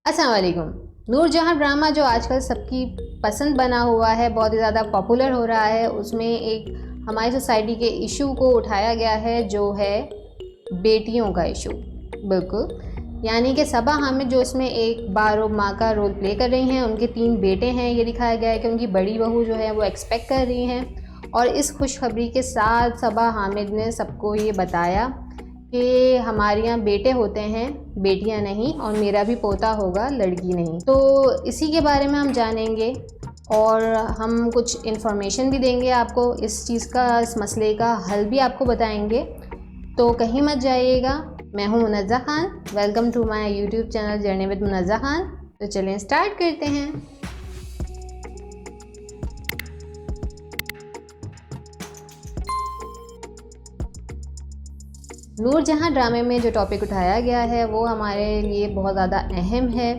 अस्सलाम वालेकुम। नूरजहां ड्रामा जो आजकल सबकी पसंद बना हुआ है, बहुत ही ज़्यादा पॉपुलर हो रहा है, उसमें एक हमारी सोसाइटी के इशू को उठाया गया है जो है बेटियों का इशू। बिल्कुल, यानी कि सबा हामिद जो इसमें एक बारो माँ का रोल प्ले कर रही हैं, उनके 3 बेटे हैं। ये दिखाया गया है कि उनकी बड़ी बहू जो है वो एक्सपेक्ट कर रही हैं और इस खुशखबरी के साथ सबा हामिद ने सबको ये बताया कि हमारे यहाँ बेटे होते हैं, बेटियाँ नहीं, और मेरा भी पोता होगा, लड़की नहीं। तो इसी के बारे में हम जानेंगे और हम कुछ इन्फॉर्मेशन भी देंगे आपको इस चीज़ का, इस मसले का हल भी आपको बताएंगे। तो कहीं मत जाइएगा। मैं हूँ Munazza Khan, welcome to my YouTube channel journey with Munazza Khan. तो चलें स्टार्ट करते हैं। नूरजहां ड्रामे में जो टॉपिक उठाया गया है वो हमारे लिए बहुत ज़्यादा अहम है।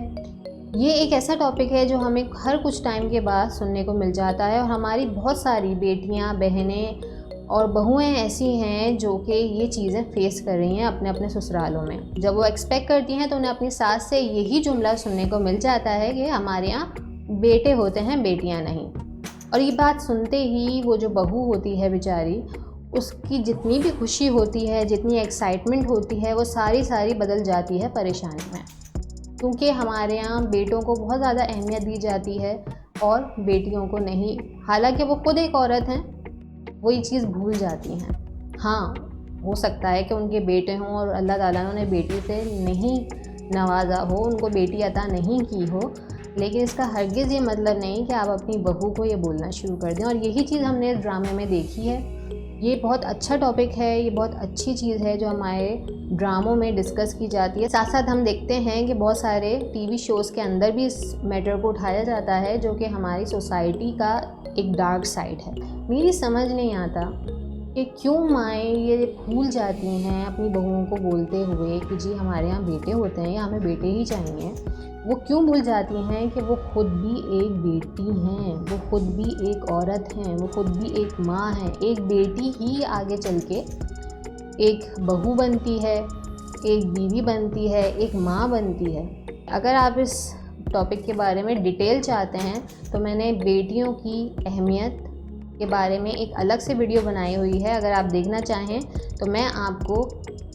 ये एक ऐसा टॉपिक है जो हमें हर कुछ टाइम के बाद सुनने को मिल जाता है और हमारी बहुत सारी बेटियां, बहनें और बहुएं ऐसी हैं जो कि ये चीज़ें फेस कर रही हैं अपने अपने ससुरालों में। जब वो एक्सपेक्ट करती हैं तो उन्हें अपनी सास से यही जुमला सुनने को मिल जाता है कि हमारे यहाँ बेटे होते हैं, बेटियाँ नहीं। और ये बात सुनते ही वो जो बहू होती है बेचारी, उसकी जितनी भी खुशी होती है, जितनी एक्साइटमेंट होती है, वो सारी बदल जाती है परेशानी में, क्योंकि हमारे यहाँ बेटों को बहुत ज़्यादा अहमियत दी जाती है और बेटियों को नहीं। हालांकि वो खुद एक औरत हैं, वो ये चीज़ भूल जाती हैं। हाँ, हो सकता है कि उनके बेटे हों और अल्लाह ताला ने उन्हें बेटी से नहीं नवाजा हो, उनको बेटी अता नहीं की हो, लेकिन इसका हरगिज़ ये मतलब नहीं कि आप अपनी बहू को ये बोलना शुरू कर दें। और यही चीज़ हमने इस ड्रामे में देखी है। ये बहुत अच्छा टॉपिक है, ये बहुत अच्छी चीज़ है जो हमारे ड्रामों में डिस्कस की जाती है। साथ साथ हम देखते हैं कि बहुत सारे टीवी शोज़ के अंदर भी इस मैटर को उठाया जाता है जो कि हमारी सोसाइटी का एक डार्क साइड है। मेरी समझ नहीं आता कि क्यों माएँ ये भूल जाती हैं अपनी बहुओं को बोलते हुए कि जी हमारे यहाँ बेटे होते हैं या हमें बेटे ही चाहिए। वो क्यों भूल जाती हैं कि वो खुद भी एक बेटी हैं, वो खुद भी एक औरत हैं, वो खुद भी एक माँ हैं। एक बेटी ही आगे चल के एक बहू बनती है, एक बीवी बनती है, एक माँ बनती है। अगर आप इस टॉपिक के बारे में डिटेल चाहते हैं तो मैंने बेटियों की अहमियत के बारे में एक अलग से वीडियो बनाई हुई है। अगर आप देखना चाहें तो मैं आपको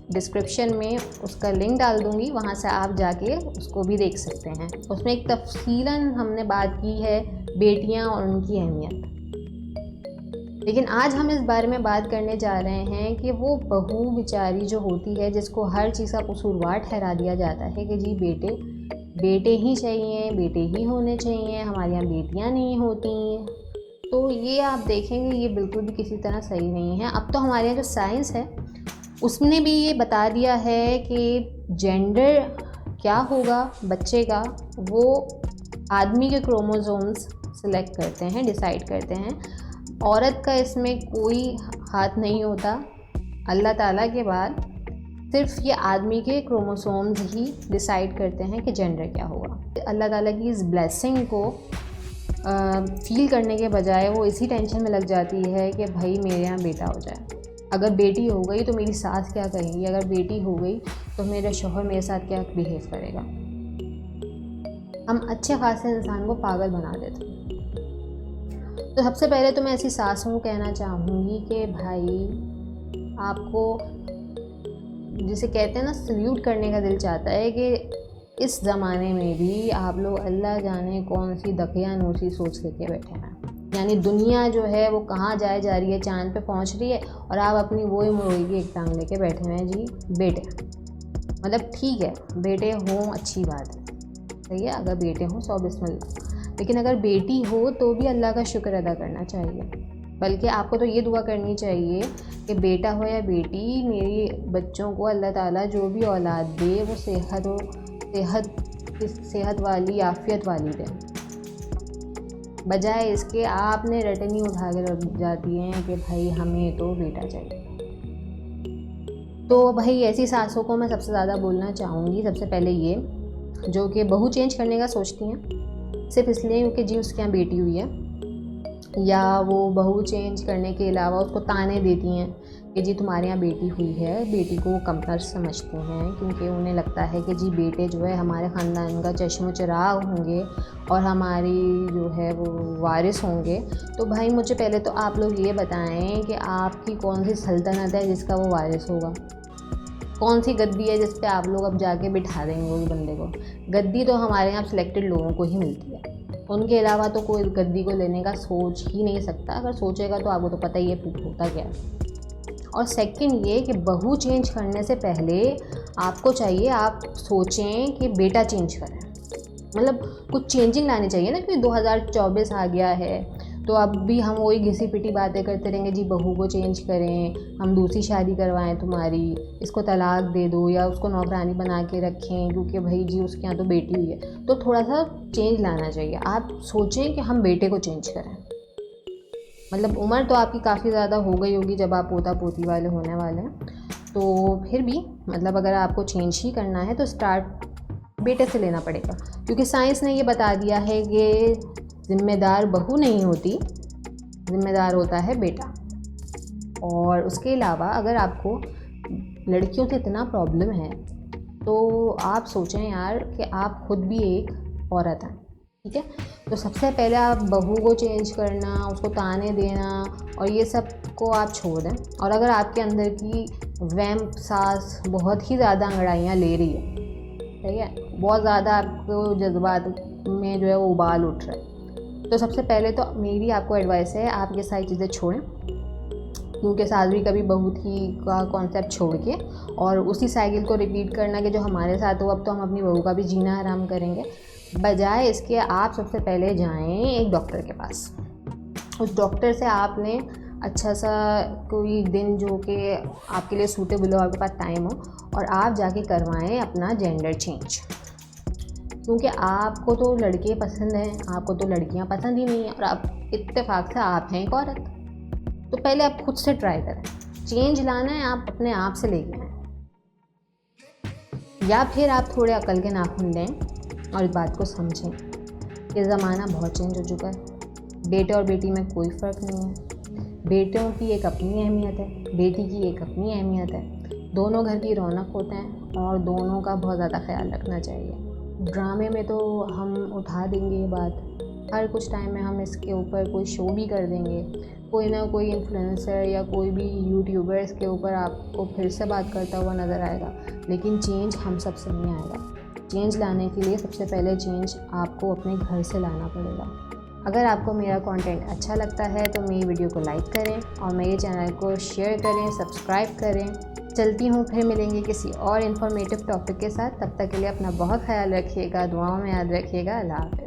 डिस्क्रिप्शन में उसका लिंक डाल दूँगी, वहाँ से आप जाके उसको भी देख सकते हैं। उसमें एक तफसीलन हमने बात की है बेटियाँ और उनकी अहमियत। लेकिन आज हम इस बारे में बात करने जा रहे हैं कि वो बहू बेचारी जो होती है, जिसको हर चीज़ का कसूरवार ठहरा दिया जाता है कि जी बेटे ही चाहिए, बेटे ही होने चाहिए, हमारे यहाँ बेटियाँ नहीं होती। तो ये आप देखेंगे ये बिल्कुल भी किसी तरह सही नहीं है। अब तो हमारे यहाँ जो साइंस है उसने भी ये बता दिया है कि जेंडर क्या होगा बच्चे का, वो आदमी के क्रोमोसोम्स सिलेक्ट करते हैं, डिसाइड करते हैं। औरत का इसमें कोई हाथ नहीं होता। अल्लाह ताला के बाद सिर्फ ये आदमी के क्रोमोसोम्स ही डिसाइड करते हैं कि जेंडर क्या होगा। अल्लाह ताला की इस ब्लेसिंग को फील करने के बजाय वो इसी टेंशन में लग जाती है कि भाई मेरे यहाँ बेटा हो जाए। अगर बेटी हो गई तो मेरी सास क्या कहेगी, अगर बेटी हो गई तो मेरा शौहर मेरे साथ क्या बिहेव करेगा। हम अच्छे खासे इंसान को पागल बना देते हैं। तो सबसे पहले तो मैं ऐसी सासों को कहना चाहूँगी कि भाई आपको, जिसे कहते हैं ना, सल्यूट करने का दिल चाहता है कि इस ज़माने में भी आप लोग अल्लाह जाने कौन सी दकियानूसी सोच लेके बैठे हैं। यानी दुनिया जो है वो कहाँ जाए जा रही है, चांद पे पहुंच रही है और आप अपनी वही मुर्गी की एक टांग लेके बैठे हुए हैं जी बेटे। मतलब ठीक है, बेटे हों अच्छी बात है, सही है, अगर बेटे हों 100 बिस्मिल्लाह। लेकिन अगर बेटी हो तो भी अल्लाह का शुक्र अदा करना चाहिए। बल्कि आपको तो ये दुआ करनी चाहिए कि बेटा हो या बेटी, मेरी बच्चों को अल्लाह ताला जो भी औलाद दे वो सेहत वाली, आफियत वाली दे। बजाय इसके आपने रटनी उठा के रख जाती हैं कि भाई हमें तो बेटा चाहिए। तो भाई ऐसी सासों को मैं सबसे ज़्यादा बोलना चाहूँगी, सबसे पहले ये जो कि बहू चेंज करने का सोचती हैं सिर्फ इसलिए क्योंकि जी उसके यहाँ बेटी हुई है, या वो बहू चेंज करने के अलावा उसको ताने देती हैं कि जी तुम्हारे यहाँ बेटी हुई है, बेटी को वो कमतर समझते हैं, क्योंकि उन्हें लगता है कि जी बेटे जो है हमारे ख़ानदान का चश्मो चिराग होंगे और हमारी जो है वो वारिस होंगे। तो भाई मुझे पहले तो आप लोग ये बताएं कि आपकी कौन सी सल्तनत है जिसका वो वारिस होगा, कौन सी गद्दी है जिस पे आप लोग अब जाके बिठा देंगे उस बंदे को। गद्दी तो हमारे यहाँ सिलेक्टेड लोगों को ही मिलती है, उनके अलावा तो कोई गद्दी को लेने का सोच ही नहीं सकता। अगर सोचेगा तो आपको तो पता ही है फिर होता क्या है। और सेकंड ये कि बहू चेंज करने से पहले आपको चाहिए आप सोचें कि बेटा चेंज करें, मतलब कुछ चेंजिंग लानी चाहिए ना, क्योंकि 2024 आ गया है। तो अब भी हम वही घिसी पिटी बातें करते रहेंगे, जी बहू को चेंज करें, हम दूसरी शादी करवाएं तुम्हारी, इसको तलाक दे दो या उसको नौकरानी बना के रखें क्योंकि भाई जी उसके यहाँ तो बेटी हुई है। तो थोड़ा सा चेंज लाना चाहिए। आप सोचें कि हम बेटे को चेंज करें। मतलब उम्र तो आपकी काफ़ी ज़्यादा हो गई होगी जब आप पोता पोती वाले होने वाले हैं, तो फिर भी मतलब अगर आपको चेंज ही करना है तो स्टार्ट बेटे से लेना पड़ेगा, क्योंकि साइंस ने ये बता दिया है कि ज़िम्मेदार बहू नहीं होती, ज़िम्मेदार होता है बेटा। और उसके अलावा अगर आपको लड़कियों से इतना प्रॉब्लम है तो आप सोचें यार कि आप खुद भी एक औरत हैं, ठीक है। तो सबसे पहले आप बहू को चेंज करना, उसको ताने देना और ये सब को आप छोड़ दें। और अगर आपके अंदर की वैम्प सास बहुत ही ज़्यादा अंगड़ाइयाँ ले रही है, ठीक है, बहुत ज़्यादा आपको जज्बात में जो है वो उबाल उठ रहा है, तो सबसे पहले तो मेरी आपको एडवाइस है आप ये सारी चीज़ें छोड़ें, क्योंकि साध्वी कभी बहू थी का कॉन्सेप्ट छोड़ के और उसी साइकिल को रिपीट करना कि जो हमारे साथ हो अब तो हम अपनी बहू का भी जीना आराम करेंगे। बजाय इसके आप सबसे पहले जाएं एक डॉक्टर के पास। उस डॉक्टर से आपने अच्छा सा कोई दिन जो कि आपके लिए सूटेबल हो, आपके पास टाइम हो, और आप जाके करवाएं अपना जेंडर चेंज, क्योंकि आपको तो लड़के पसंद हैं, आपको तो लड़कियां पसंद ही नहीं है और आप इत्तेफाक से आप हैं एक औरत। तो पहले आप खुद से ट्राई करें, चेंज लाना है आप अपने आप से लेके आएँ, या फिर आप थोड़े अकल के नाखून लें और इस बात को समझें कि ज़माना बहुत चेंज हो चुका है। बेटे और बेटी में कोई फ़र्क नहीं है, बेटियों की एक अपनी अहमियत है, बेटी की एक अपनी अहमियत है। दोनों घर की रौनक होते हैं और दोनों का बहुत ज़्यादा ख्याल रखना चाहिए। ड्रामे में तो हम उठा देंगे ये बात, हर कुछ टाइम में हम इसके ऊपर कोई शो भी कर देंगे, कोई ना कोई इन्फ्लुएंसर या कोई भी यूट्यूबर इसके ऊपर आपको फिर से बात करता हुआ नज़र आएगा, लेकिन चेंज हम सब से नहीं आएगा। चेंज लाने के लिए सबसे पहले चेंज आपको अपने घर से लाना पड़ेगा। अगर आपको मेरा कंटेंट अच्छा लगता है तो मेरी वीडियो को लाइक करें और मेरे चैनल को शेयर करें, सब्सक्राइब करें। चलती हूँ, फिर मिलेंगे किसी और इन्फॉर्मेटिव टॉपिक के साथ। तब तक के लिए अपना बहुत ख्याल रखिएगा, दुआओं में याद रखिएगा। अल्लाह हाफ़िज़।